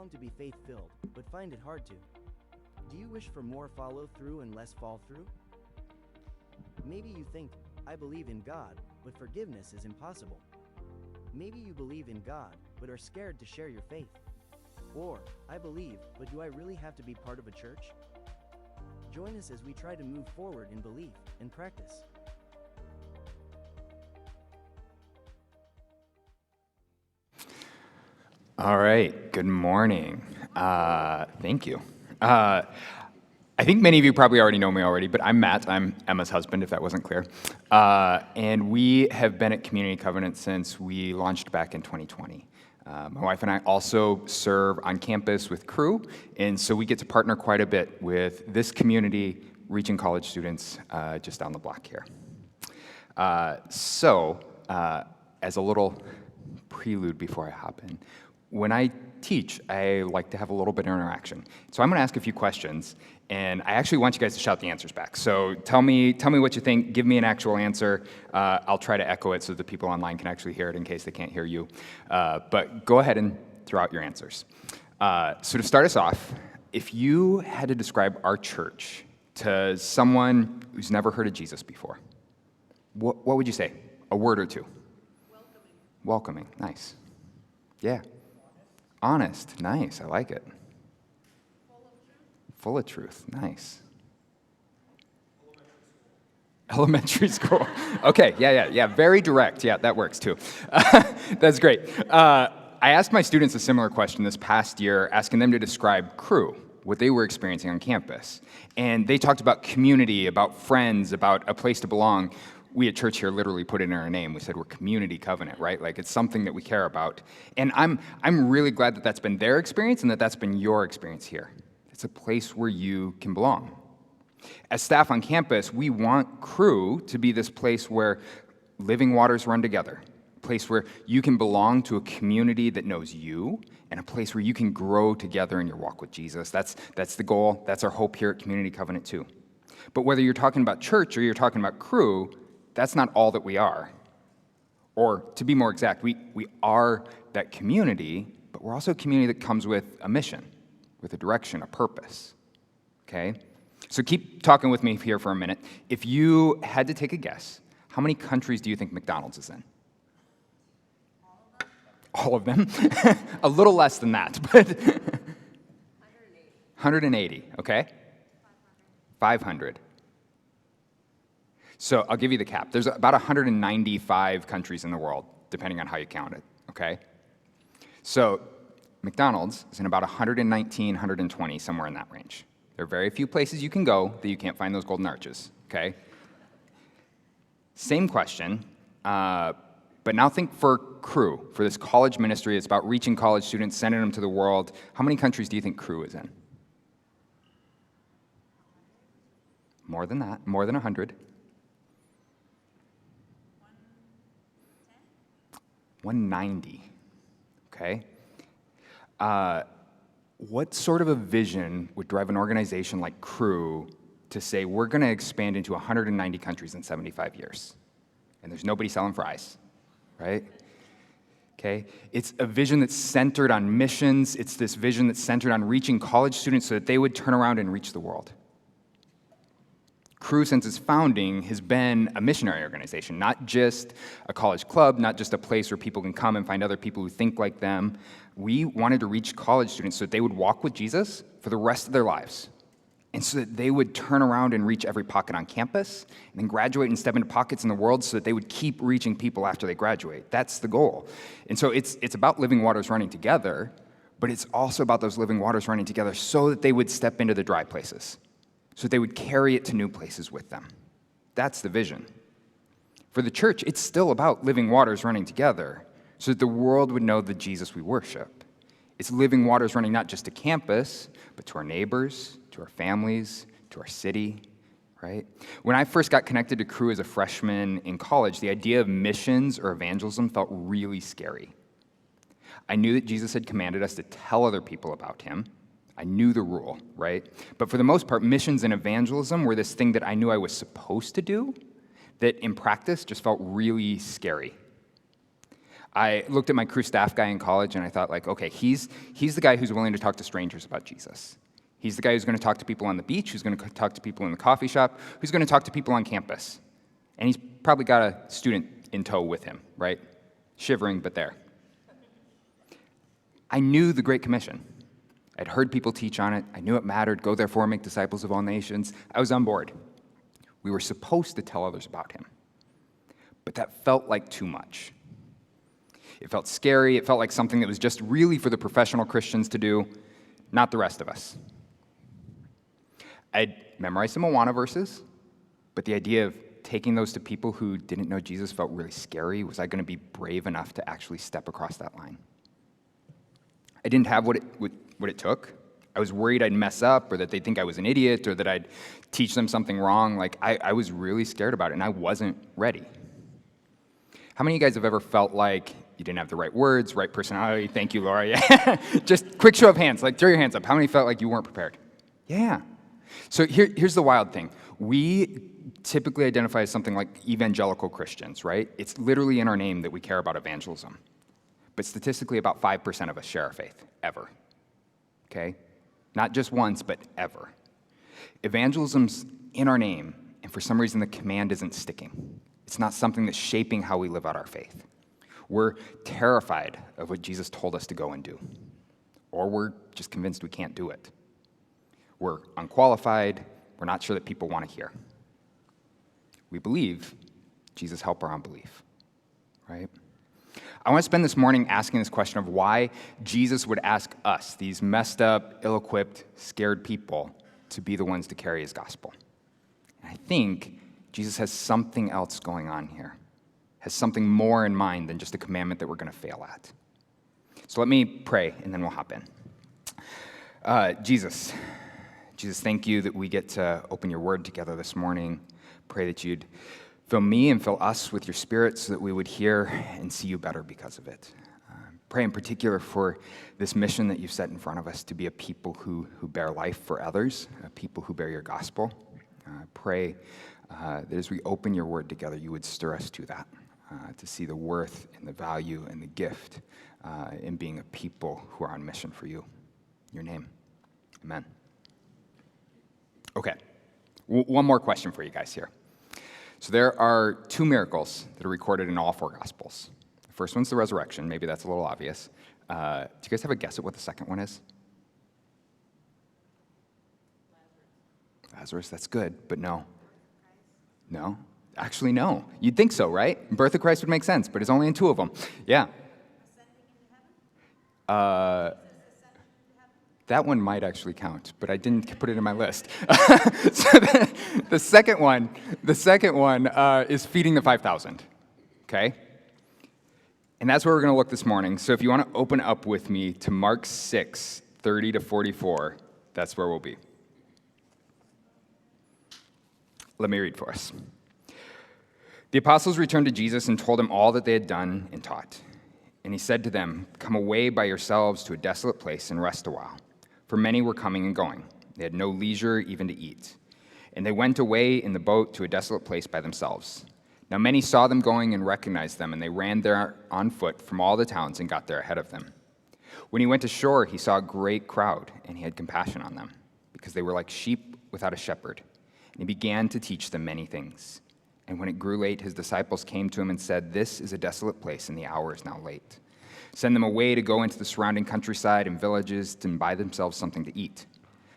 long to be faith-filled, but find it hard to? Do you wish for more follow-through and less fall-through? Maybe you think, I believe in God, but forgiveness is impossible. Maybe you believe in God, but are scared to share your faith. Or, I believe, but do I really have to be part of a church? Join us as we try to move forward in belief and practice. All right, good morning. Thank you. I think many of you probably already know me already, but I'm Matt. I'm Emma's husband, if that wasn't clear. And we have been at Community Covenant since we launched back in 2020. My wife and I also serve on campus with Cru, and so we get to partner quite a bit with this community, reaching college students just down the block here. As a little prelude before I hop in, when I teach, I like to have a little bit of interaction. So I'm going to ask a few questions, and I actually want you guys to shout the answers back. So tell me what you think. Give me an actual answer. I'll try to echo it so the people online can actually hear it in case they can't hear you. But go ahead and throw out your answers. So to start us off, if you had to describe our church to someone who's never heard of Jesus before, what would you say? A word or two. Welcoming. Nice. Yeah. Honest. Nice. I like it. Full of truth. Nice. Elementary school. Okay. Yeah. Very direct. Yeah, that works too. That's great. I asked my students a similar question this past year, asking them to describe Cru, what they were experiencing on campus. And they talked about community, about friends, about a place to belong. We at church here literally put it in our name. We said we're Community Covenant, right? Like it's something that we care about. And I'm really glad that that's been their experience and that that's been your experience here. It's a place where you can belong. As staff on campus, we want Cru to be this place where living waters run together, a place where you can belong to a community that knows you, and a place where you can grow together in your walk with Jesus. That's the goal. That's our hope here at Community Covenant too. But whether you're talking about church or you're talking about Cru, that's not all that we are. Or to be more exact, we are that community, but we're also a community that comes with a mission, with a direction, a purpose. Okay? So keep talking with me here for a minute. If you had to take a guess, how many countries do you think McDonald's is in? All of them? A little less than that, but 180, okay? 500. So I'll give you the cap. There's about 195 countries in the world, depending on how you count it, okay? So McDonald's is in about 119, 120, somewhere in that range. There are very few places you can go that you can't find those golden arches, okay? Same question, but now think for Cru, for this college ministry. It's about reaching college students, sending them to the world. How many countries do you think Cru is in? More than that, more than 100. 190, okay? What sort of a vision would drive an organization like Cru to say, we're going to expand into 190 countries in 75 years, and there's nobody selling fries, right? Okay? It's a vision that's centered on missions. It's this vision that's centered on reaching college students so that they would turn around and reach the world. Cru, since its founding, has been a missionary organization, not just a college club, not just a place where people can come and find other people who think like them. We wanted to reach college students so that they would walk with Jesus for the rest of their lives, and so that they would turn around and reach every pocket on campus, and then graduate and step into pockets in the world so that they would keep reaching people after they graduate. That's the goal. And so it's about living waters running together, but it's also about those living waters running together so that they would step into the dry places, so they would carry it to new places with them. That's the vision. For the church, it's still about living waters running together so that the world would know the Jesus we worship. It's living waters running not just to campus, but to our neighbors, to our families, to our city, right? When I first got connected to Cru as a freshman in college, the idea of missions or evangelism felt really scary. I knew that Jesus had commanded us to tell other people about him. I knew the rule, right? But for the most part, missions and evangelism were this thing that I knew I was supposed to do that in practice just felt really scary. I looked at my Cru staff guy in college and I thought, like, okay, he's the guy who's willing to talk to strangers about Jesus. He's the guy who's going to talk to people on the beach, who's going to talk to people in the coffee shop, who's going to talk to people on campus. And he's probably got a student in tow with him, right? Shivering, but there. I knew the Great Commission. I'd heard people teach on it. I knew it mattered. Go therefore, make disciples of all nations. I was on board. We were supposed to tell others about him. But that felt like too much. It felt scary. It felt like something that was just really for the professional Christians to do, not the rest of us. I'd memorized some Awana verses, but the idea of taking those to people who didn't know Jesus felt really scary. Was I going to be brave enough to actually step across that line? I didn't have what it took. I was worried I'd mess up or that they'd think I was an idiot or that I'd teach them something wrong. Like, I was really scared about it, and I wasn't ready. How many of you guys have ever felt like you didn't have the right words, right personality? Thank you, Laura. Yeah. Just quick show of hands. Like, throw your hands up. How many felt like you weren't prepared? Yeah. So here's the wild thing. We typically identify as something like evangelical Christians, right? It's literally in our name that we care about evangelism. But statistically, about 5% of us share our faith, ever. Okay? Not just once, but ever. Evangelism's in our name, and for some reason the command isn't sticking. It's not something that's shaping how we live out our faith. We're terrified of what Jesus told us to go and do. Or we're just convinced we can't do it. We're unqualified. We're not sure that people want to hear. We believe. Jesus, help our unbelief. Right? I want to spend this morning asking this question of why Jesus would ask us, these messed up, ill-equipped, scared people, to be the ones to carry his gospel. And I think Jesus has something else going on here, has something more in mind than just a commandment that we're going to fail at. So let me pray, and then we'll hop in. Jesus, thank you that we get to open your word together this morning. Pray that you'd fill me and fill us with your spirit so that we would hear and see you better because of it. Pray in particular for this mission that you've set in front of us to be a people who bear life for others, a people who bear your gospel. Pray that as we open your word together, you would stir us to that, to see the worth and the value and the gift in being a people who are on mission for you. In your name, amen. Okay, one more question for you guys here. So there are two miracles that are recorded in all four Gospels. The first one's the resurrection. Maybe that's a little obvious. Do you guys have a guess at what the second one is? Lazarus, that's good, but no. No? Actually, no. You'd think so, right? Birth of Christ would make sense, but it's only in two of them. Yeah. That one might actually count, but I didn't put it in my list. So the second one is feeding the 5,000, okay? And that's where we're going to look this morning. So if you want to open up with me to Mark 6, 30 to 44, that's where we'll be. Let me read for us. The apostles returned to Jesus and told him all that they had done and taught. And he said to them, "Come away by yourselves to a desolate place and rest a while." For many were coming and going. They had no leisure even to eat. And they went away in the boat to a desolate place by themselves. Now many saw them going and recognized them, and they ran there on foot from all the towns and got there ahead of them. When he went ashore, he saw a great crowd, and he had compassion on them, because they were like sheep without a shepherd. And he began to teach them many things. And when it grew late, his disciples came to him and said, "This is a desolate place, and the hour is now late. Send them away to go into the surrounding countryside and villages and buy themselves something to eat."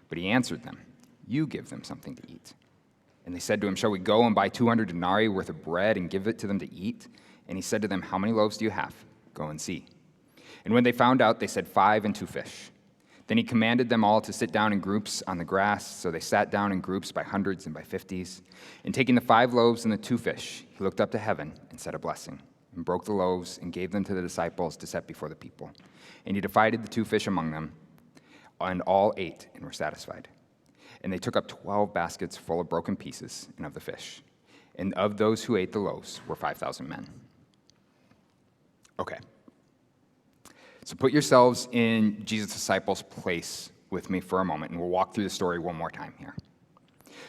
But he answered them, "You give them something to eat." And they said to him, "Shall we go and buy 200 denarii worth of bread and give it to them to eat?" And he said to them, "How many loaves do you have? Go and see." And when they found out, they said, 5 and 2 fish. Then he commanded them all to sit down in groups on the grass. So they sat down in groups by hundreds and by 50s. And taking the 5 loaves and the 2 fish, he looked up to heaven and said a blessing, and broke the loaves and gave them to the disciples to set before the people. And he divided the 2 fish among them, and all ate and were satisfied. And they took up 12 baskets full of broken pieces and of the fish. And of those who ate the loaves were 5,000 men. Okay. So put yourselves in Jesus' disciples' place with me for a moment, and we'll walk through the story one more time here.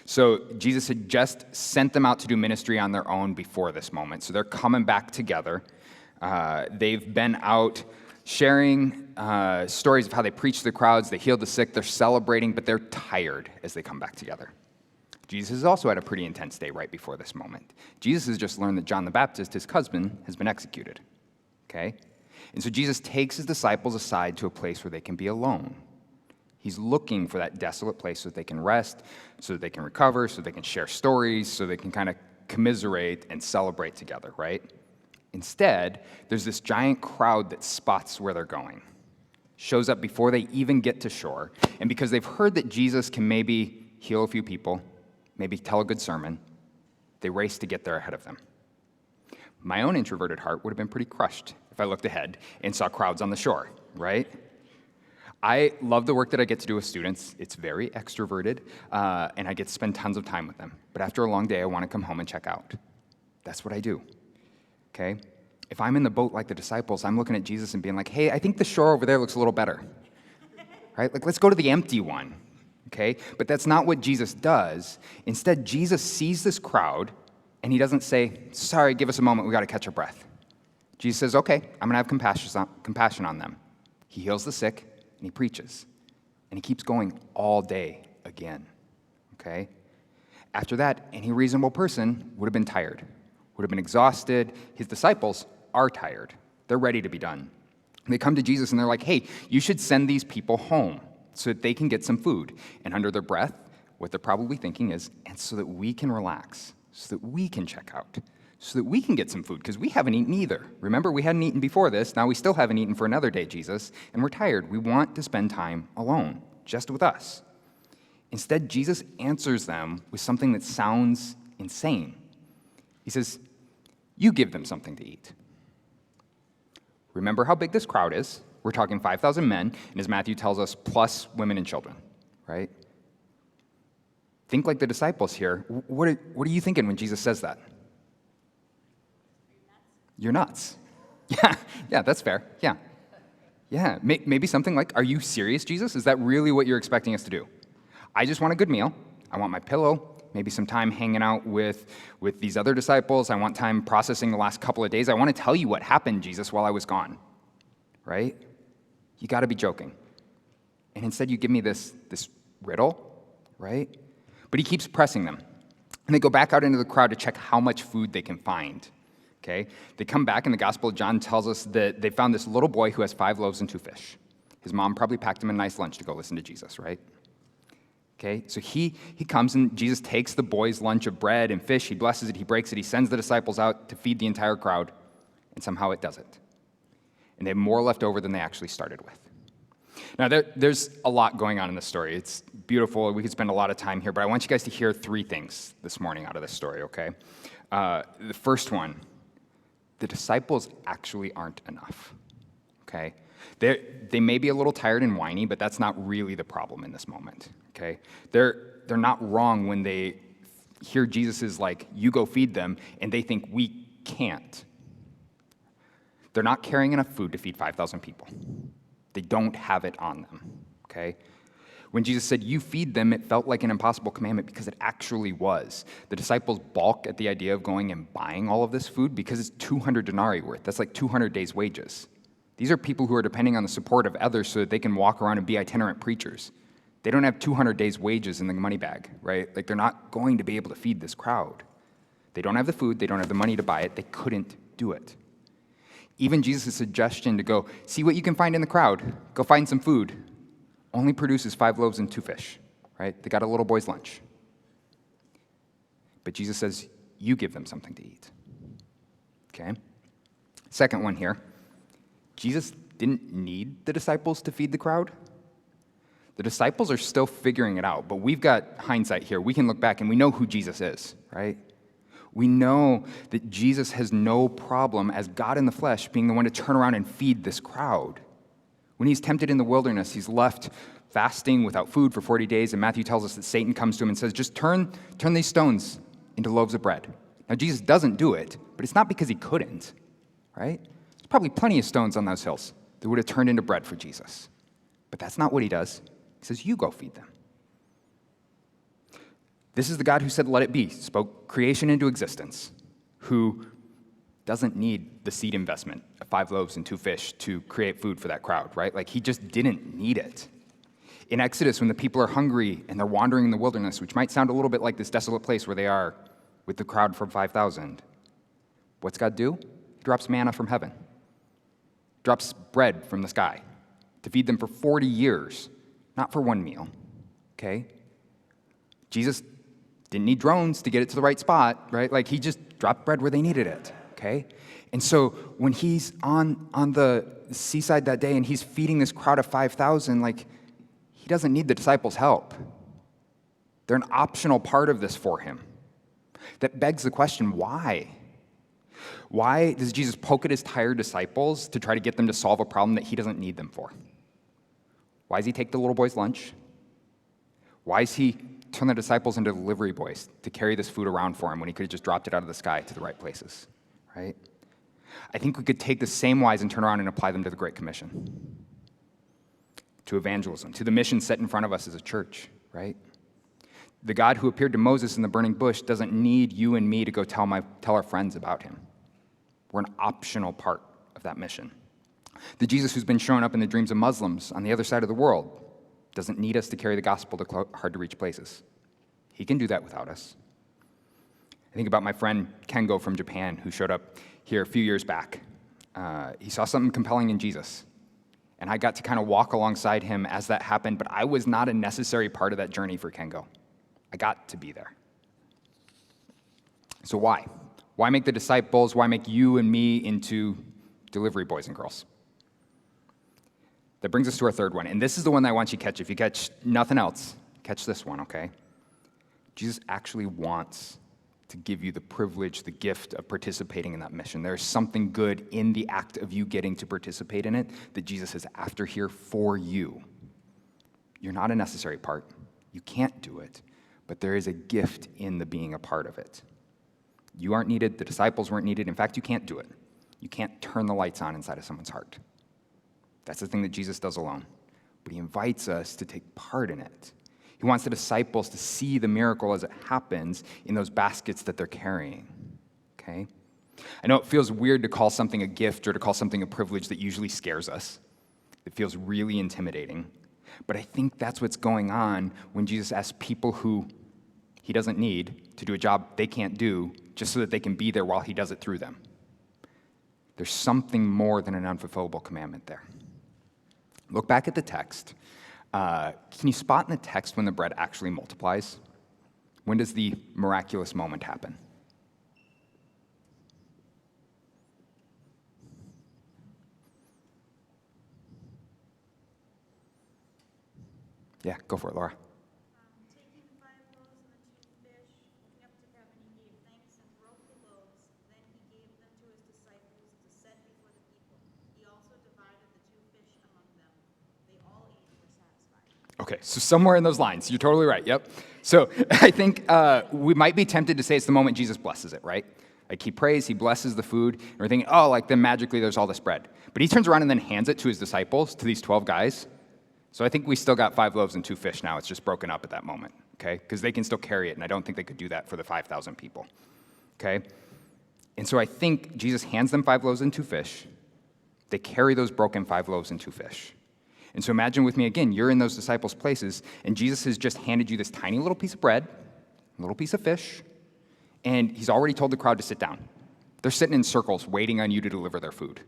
So Jesus had just sent them out to do ministry on their own before this moment. So they're coming back together. They've been out sharing stories of how they preach to the crowds, they healed the sick, they're celebrating, but they're tired as they come back together. Jesus has also had a pretty intense day right before this moment. Jesus has just learned that John the Baptist, his husband, has been executed. Okay? And so Jesus takes his disciples aside to a place where they can be alone. He's looking for that desolate place so that they can rest, so that they can recover, so they can share stories, so they can kind of commiserate and celebrate together, right? Instead, there's this giant crowd that spots where they're going, shows up before they even get to shore, and because they've heard that Jesus can maybe heal a few people, maybe tell a good sermon, they race to get there ahead of them. My own introverted heart would have been pretty crushed if I looked ahead and saw crowds on the shore, right? I love the work that I get to do with students. It's very extroverted, and I get to spend tons of time with them. But after a long day, I want to come home and check out. That's what I do, okay? If I'm in the boat like the disciples, I'm looking at Jesus and being like, hey, I think the shore over there looks a little better, right? Like, let's go to the empty one, okay? But that's not what Jesus does. Instead, Jesus sees this crowd, and he doesn't say, sorry, give us a moment, we got to catch our breath. Jesus says, okay, I'm going to have compassion on them. He heals the sick, and he preaches. And he keeps going all day again, okay? After that, any reasonable person would have been tired, would have been exhausted. His disciples are tired. They're ready to be done. And they come to Jesus, and they're like, hey, you should send these people home so that they can get some food. And under their breath, what they're probably thinking is, and so that we can relax, so that we can check out, so that we can get some food, because we haven't eaten either. Remember, we hadn't eaten before this. Now we still haven't eaten for another day, Jesus, and we're tired. We want to spend time alone, just with us. Instead, Jesus answers them with something that sounds insane. He says, you give them something to eat. Remember how big this crowd is. We're talking 5,000 men, and as Matthew tells us, plus women and children, right? Think like the disciples here. What are you thinking when Jesus says that? You're nuts. Yeah, that's fair. Yeah, maybe something like, are you serious, Jesus? Is that really what you're expecting us to do? I just want a good meal. I want my pillow, maybe some time hanging out with these other disciples. I want time processing the last couple of days. I want to tell you what happened, Jesus, while I was gone, right? You got to be joking. And instead you give me this riddle, right? But he keeps pressing them. And they go back out into the crowd to check how much food they can find. Okay? They come back, and the Gospel of John tells us that they found this little boy who has 5 loaves and 2 fish. His mom probably packed him a nice lunch to go listen to Jesus, right? Okay, so he comes, and Jesus takes the boy's lunch of bread and fish, he blesses it, he breaks it, he sends the disciples out to feed the entire crowd, and somehow it doesn't. And they have more left over than they actually started with. Now, there's a lot going on in this story. It's beautiful. We could spend a lot of time here, but I want you guys to hear 3 things this morning out of this story, okay? The first one, the disciples actually aren't enough, okay? They may be a little tired and whiny, but that's not really the problem in this moment, okay? They're not wrong when they hear Jesus is like, you go feed them, and they think we can't. They're not carrying enough food to feed 5,000 people. They don't have it on them, okay? When Jesus said, you feed them, it felt like an impossible commandment because it actually was. The disciples balk at the idea of going and buying all of this food because it's 200 denarii worth. That's like 200 days' wages. These are people who are depending on the support of others so that they can walk around and be itinerant preachers. They don't have 200 days' wages in the money bag, right? Like, they're not going to be able to feed this crowd. They don't have the food. They don't have the money to buy it. They couldn't do it. Even Jesus' suggestion to go see what you can find in the crowd, go find some food, only produces 5 loaves and 2 fish, right? They got a little boy's lunch. But Jesus says, you give them something to eat, okay? Second one here, Jesus didn't need the disciples to feed the crowd. The disciples are still figuring it out, but we've got hindsight here. We can look back and we know who Jesus is, right? We know that Jesus has no problem as God in the flesh being the one to turn around and feed this crowd. When he's tempted in the wilderness, he's left fasting without food for 40 days, and Matthew tells us that Satan comes to him and says, just turn these stones into loaves of bread. Now, Jesus doesn't do it, but it's not because he couldn't, right? There's probably plenty of stones on those hills that would have turned into bread for Jesus. But that's not what he does. He says, you go feed them. This is the God who said, let it be, spoke creation into existence, who doesn't need the seed investment of 5 loaves and 2 fish to create food for that crowd, right? Like, he just didn't need it. In Exodus, when the people are hungry and they're wandering in the wilderness, which might sound a little bit like this desolate place where they are with the crowd from 5,000, what's God do? He drops manna from heaven, drops bread from the sky to feed them for 40 years, not for one meal, okay? Jesus didn't need drones to get it to the right spot, right? Like, he just dropped bread where they needed it, okay? And so when he's on the seaside that day and he's feeding this crowd of 5,000, like, he doesn't need the disciples' help. They're an optional part of this for him. That begs the question, why? Why does Jesus poke at his tired disciples to try to get them to solve a problem that he doesn't need them for? Why does he take the little boy's lunch? Why does he turn the disciples into delivery boys to carry this food around for him when he could have just dropped it out of the sky to the right places, right? I think we could take the same whys and turn around and apply them to the Great Commission, to evangelism, to the mission set in front of us as a church, right? The God who appeared to Moses in the burning bush doesn't need you and me to go tell our friends about him. We're an optional part of that mission. The Jesus who's been showing up in the dreams of Muslims on the other side of the world doesn't need us to carry the gospel to hard-to-reach places. He can do that without us. I think about my friend Kengo from Japan, who showed up here a few years back. He saw something compelling in Jesus, and I got to kind of walk alongside him as that happened, but I was not a necessary part of that journey for Kengo. I got to be there. So why? Why make the disciples, why make you and me into delivery boys and girls? That brings us to our third one, and this is the one that I want you to catch. If you catch nothing else, catch this one, okay? Jesus actually wants to give you the privilege, the gift of participating in that mission. There's something good in the act of you getting to participate in it that Jesus is after here for you. You're not a necessary part. You can't do it, but there is a gift in the being a part of it. You aren't needed. The disciples weren't needed. In fact, you can't do it. You can't turn the lights on inside of someone's heart. That's the thing that Jesus does alone. But he invites us to take part in it. He wants the disciples to see the miracle as it happens in those baskets that they're carrying. Okay? I know it feels weird to call something a gift or to call something a privilege that usually scares us. It feels really intimidating. But I think that's what's going on when Jesus asks people who he doesn't need to do a job they can't do just so that they can be there while he does it through them. There's something more than an unfulfillable commandment there. Look back at the text. Can you spot in the text when the bread actually multiplies? When does the miraculous moment happen? Yeah, go for it, Laura. Taking the 5 loaves and the 2 fish, looking up to heaven, he gave thanks and broke the loaves. Then he gave them to his disciples to set before the people. He also divided the 2 fish among them. They all ate and were satisfied. Okay, so somewhere in those lines, you're totally right, yep. So I think we might be tempted to say it's the moment Jesus blesses it, right? Like, he prays, he blesses the food, and we're thinking, oh, like, then magically there's all this bread. But he turns around and then hands it to his disciples, to these 12 guys. So I think we still got 5 loaves and 2 fish now. It's just broken up at that moment, okay? Because they can still carry it, and I don't think they could do that for the 5,000 people, okay? And so I think Jesus hands them 5 loaves and 2 fish. They carry those broken 5 loaves and 2 fish. And so imagine with me again, you're in those disciples' places, and Jesus has just handed you this tiny little piece of bread, a little piece of fish, and he's already told the crowd to sit down. They're sitting in circles waiting on you to deliver their food.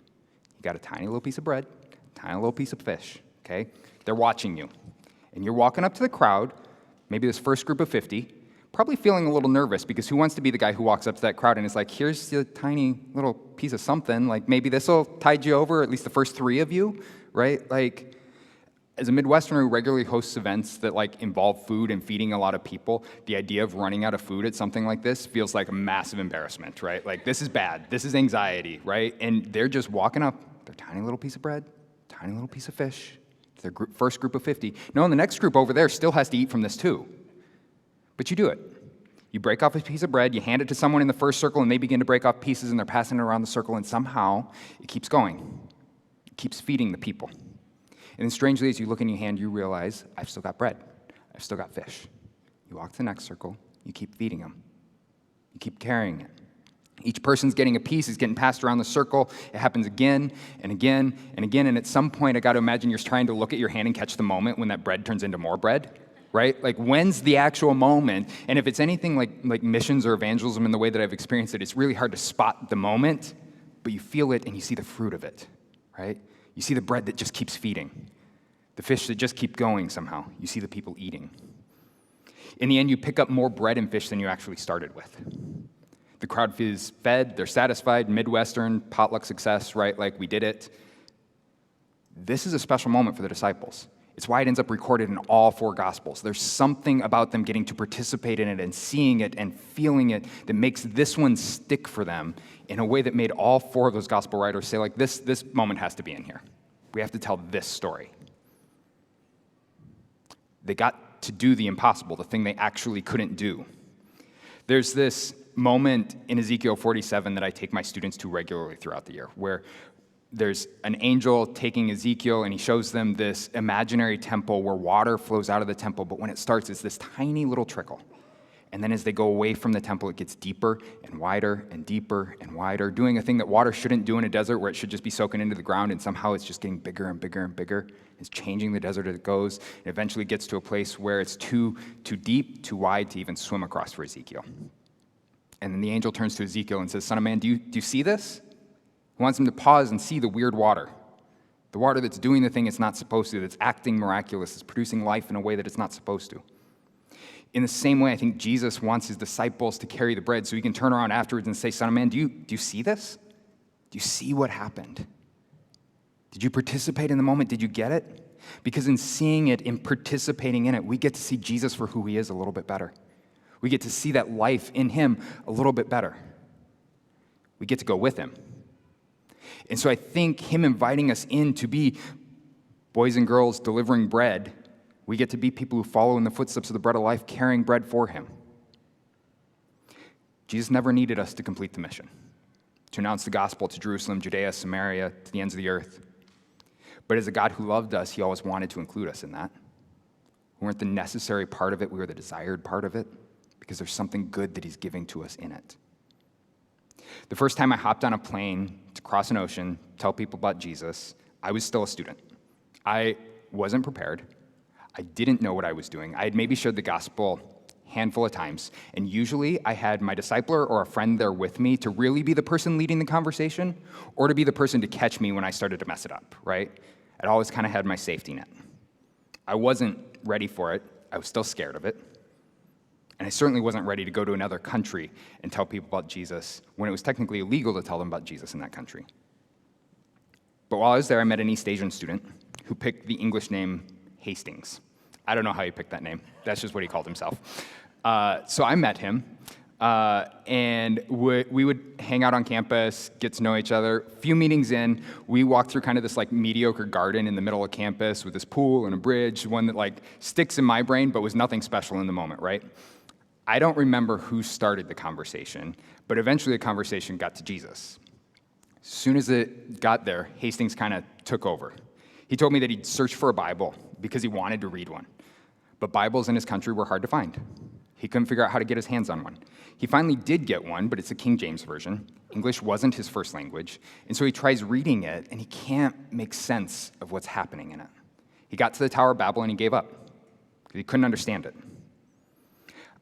You got a tiny little piece of bread, tiny little piece of fish, okay? They're watching you. And you're walking up to the crowd, maybe this first group of 50, probably feeling a little nervous because who wants to be the guy who walks up to that crowd and is like, here's a tiny little piece of something, like maybe this will tide you over, at least the first 3 of you, right? Like, as a Midwesterner who regularly hosts events that like involve food and feeding a lot of people, the idea of running out of food at something like this feels like a massive embarrassment, right? Like, this is bad, this is anxiety, right? And they're just walking up, their tiny little piece of bread, tiny little piece of fish, to their first group of 50. No, and the next group over there still has to eat from this too. But you do it. You break off a piece of bread, you hand it to someone in the first circle, and they begin to break off pieces, and they're passing it around the circle, and somehow it keeps going. It keeps feeding the people. And then strangely, as you look in your hand, you realize, I've still got bread. I've still got fish. You walk to the next circle. You keep feeding them. You keep carrying it. Each person's getting a piece, is getting passed around the circle. It happens again and again and again. And at some point, I got to imagine you're trying to look at your hand and catch the moment when that bread turns into more bread, right? Like, when's the actual moment? And if it's anything like missions or evangelism in the way that I've experienced it, it's really hard to spot the moment, but you feel it and you see the fruit of it, right? You see the bread that just keeps feeding, the fish that just keep going somehow. You see the people eating. In the end, you pick up more bread and fish than you actually started with. The crowd is fed, they're satisfied, Midwestern, potluck success, right? Like, we did it. This is a special moment for the disciples. It's why it ends up recorded in all 4 Gospels. There's something about them getting to participate in it and seeing it and feeling it that makes this one stick for them in a way that made all 4 of those Gospel writers say, like, this moment has to be in here. We have to tell this story. They got to do the impossible, the thing they actually couldn't do. There's this moment in Ezekiel 47 that I take my students to regularly throughout the year, where there's an angel taking Ezekiel and he shows them this imaginary temple where water flows out of the temple, but when it starts, it's this tiny little trickle. And then as they go away from the temple, it gets deeper and wider and deeper and wider, doing a thing that water shouldn't do in a desert where it should just be soaking into the ground, and somehow it's just getting bigger and bigger and bigger. It's changing the desert as it goes. It eventually gets to a place where it's too deep, too wide to even swim across for Ezekiel. And then the angel turns to Ezekiel and says, "Son of man, do you see this?" He wants him to pause and see the weird water. The water that's doing the thing it's not supposed to, that's acting miraculous, that's producing life in a way that it's not supposed to. In the same way, I think Jesus wants his disciples to carry the bread so he can turn around afterwards and say, "Son of man, do you see this? Do you see what happened? Did you participate in the moment? Did you get it?" Because in seeing it, in participating in it, we get to see Jesus for who he is a little bit better. We get to see that life in him a little bit better. We get to go with him. And so I think him inviting us in to be boys and girls delivering bread, we get to be people who follow in the footsteps of the bread of life, carrying bread for him. Jesus never needed us to complete the mission, to announce the gospel to Jerusalem, Judea, Samaria, to the ends of the earth. But as a God who loved us, he always wanted to include us in that. We weren't the necessary part of it, we were the desired part of it, because there's something good that he's giving to us in it. The first time I hopped on a plane to cross an ocean, tell people about Jesus, I was still a student. I wasn't prepared. I didn't know what I was doing. I had maybe shared the gospel a handful of times, and usually I had my discipler or a friend there with me to really be the person leading the conversation, or to be the person to catch me when I started to mess it up, right? I'd always kind of had my safety net. I wasn't ready for it. I was still scared of it. And I certainly wasn't ready to go to another country and tell people about Jesus when it was technically illegal to tell them about Jesus in that country. But while I was there, I met an East Asian student who picked the English name Hastings. I don't know how he picked that name. That's just what he called himself. So I met him, and we would hang out on campus, get to know each other. A few meetings in, we walked through kind of this like mediocre garden in the middle of campus with this pool and a bridge, one that like sticks in my brain but was nothing special in the moment, right? I don't remember who started the conversation, but eventually the conversation got to Jesus. As soon as it got there, Hastings kind of took over. He told me that he'd searched for a Bible because he wanted to read one. But Bibles in his country were hard to find. He couldn't figure out how to get his hands on one. He finally did get one, but it's a King James version. English wasn't his first language, and so he tries reading it, and he can't make sense of what's happening in it. He got to the Tower of Babel, and he gave up because he couldn't understand it.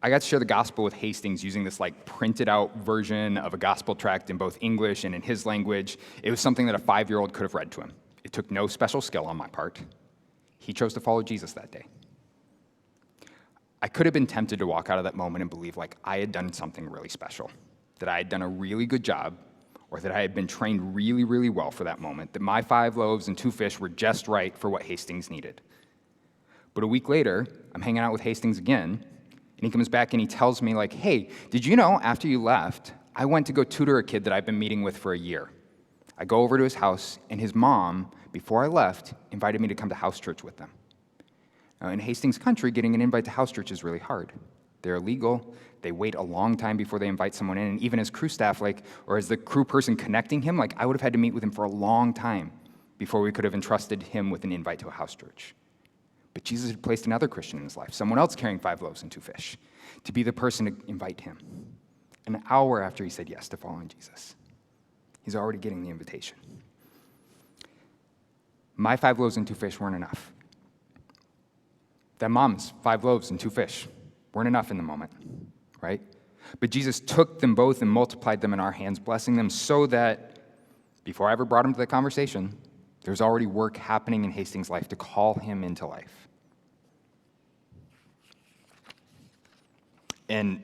I got to share the gospel with Hastings using this like printed out version of a gospel tract in both English and in his language. It was something that a 5-year-old could have read to him. It took no special skill on my part. He chose to follow Jesus that day. I could have been tempted to walk out of that moment and believe like I had done something really special, that I had done a really good job, or that I had been trained really, really well for that moment, that my 5 loaves and 2 fish were just right for what Hastings needed. But a week later, I'm hanging out with Hastings again, and he comes back and he tells me like, "Hey, did you know after you left, I went to go tutor a kid that I've been meeting with for a year. I go over to his house, and his mom, before I left, invited me to come to house church with them." Now, in Hastings country, getting an invite to house church is really hard. They're illegal. They wait a long time before they invite someone in. And even as crew staff, or as the crew person connecting him, I would have had to meet with him for a long time before we could have entrusted him with an invite to a house church. But Jesus had placed another Christian in his life, someone else carrying 5 loaves and 2 fish, to be the person to invite him. An hour after he said yes to following Jesus. He's already getting the invitation. My 5 loaves and 2 fish weren't enough. That mom's 5 loaves and 2 fish weren't enough in the moment, right? But Jesus took them both and multiplied them in our hands, blessing them so that before I ever brought him to the conversation, there's already work happening in Hastings' life to call him into life. And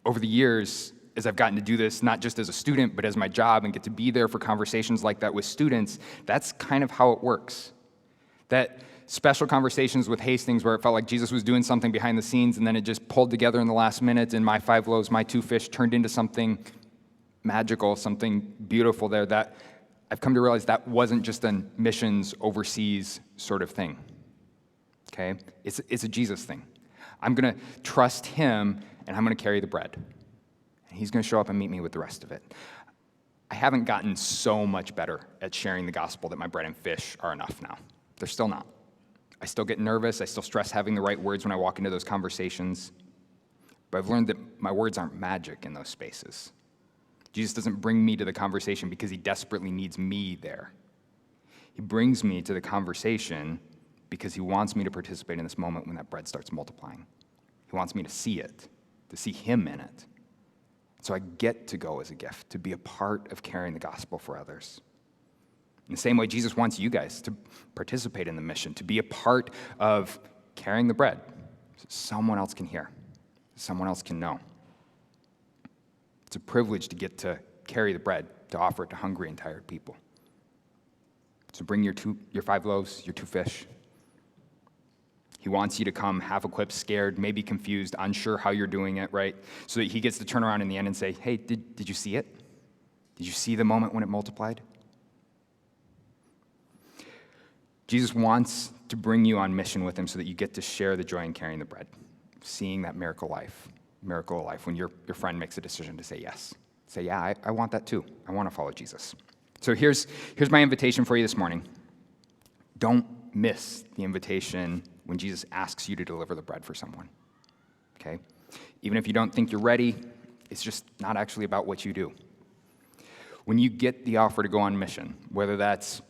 over the years, as I've gotten to do this, not just as a student, but as my job, and get to be there for conversations like that with students, that's kind of how it works. That special conversations with Hastings where it felt like Jesus was doing something behind the scenes, and then it just pulled together in the last minute, and my 5 loaves, my 2 fish turned into something magical, something beautiful there, that I've come to realize that wasn't just a missions overseas sort of thing, okay? It's a Jesus thing. I'm going to trust him, and I'm going to carry the bread. And he's going to show up and meet me with the rest of it. I haven't gotten so much better at sharing the gospel that my bread and fish are enough now. They're still not. I still get nervous. I still stress having the right words when I walk into those conversations. But I've learned that my words aren't magic in those spaces. Jesus doesn't bring me to the conversation because he desperately needs me there. He brings me to the conversation because he wants me to participate in this moment when that bread starts multiplying. He wants me to see it, to see him in it. So I get to go as a gift, to be a part of carrying the gospel for others. In the same way, Jesus wants you guys to participate in the mission, to be a part of carrying the bread so someone else can hear, someone else can know. It's a privilege to get to carry the bread, to offer it to hungry and tired people. So bring your 5 loaves, your 2 fish. He wants you to come half-equipped, scared, maybe confused, unsure how you're doing it, right? So that he gets to turn around in the end and say, hey, did you see it? Did you see the moment when it multiplied? Jesus wants to bring you on mission with him so that you get to share the joy in carrying the bread, seeing that miracle of life when your friend makes a decision to say yes. Say, yeah, I want that too. I want to follow Jesus. So here's my invitation for you this morning. Don't miss the invitation when Jesus asks you to deliver the bread for someone, okay? Even if you don't think you're ready, it's just not actually about what you do. When you get the offer to go on mission, whether that's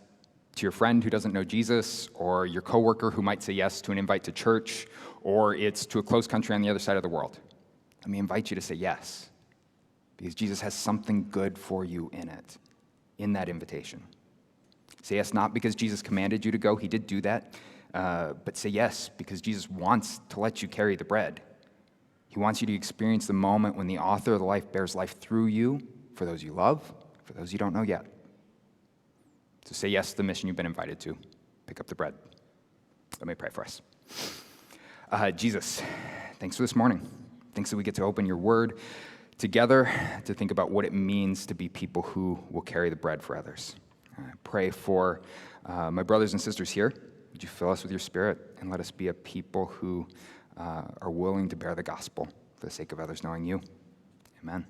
to your friend who doesn't know Jesus, or your coworker who might say yes to an invite to church, or it's to a close country on the other side of the world, let me invite you to say yes, because Jesus has something good for you in that invitation. Say yes, not because Jesus commanded you to go, he did do that, but say yes because Jesus wants to let you carry the bread. He wants you to experience the moment when the author of the life bears life through you, for those you love, for those you don't know yet. So say yes to the mission you've been invited to. Pick up the bread. Let me pray for us. Jesus, thanks for this morning. Thanks that we get to open your word together to think about what it means to be people who will carry the bread for others. I pray for my brothers and sisters here. Would you fill us with your spirit and let us be a people who are willing to bear the gospel for the sake of others knowing you. Amen.